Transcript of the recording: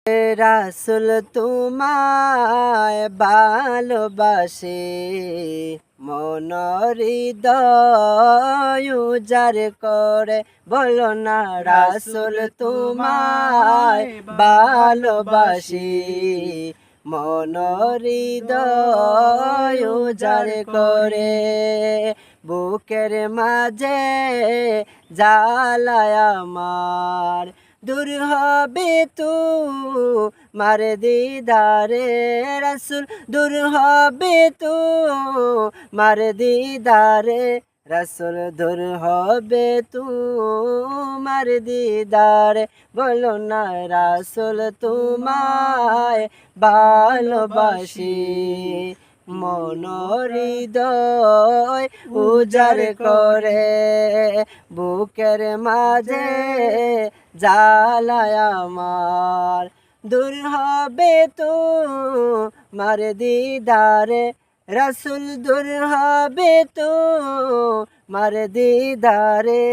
রাসূল তোমায় ভালোবাসি, মন হৃদয় উজাড় করে বলো না রাসূল তোমায় ভালোবাসি, মন হৃদয় উজাড় করে। বুকের মাঝে জ্বালায় আমার, দূর হবে তোমার দিদারে রাসূল, দূর হবে তোমার দিদারে রাসূল, দূর হবে তোমার দিদারে বলো না রাসূল তোমায় ভালোবাসি, মন হৃদয় উজাড় করে। বুকের মাঝে জ্বালায় আমার, দূর হবে তোমার দিদারে রাসূল, দূর হবে তোমার দিদারে।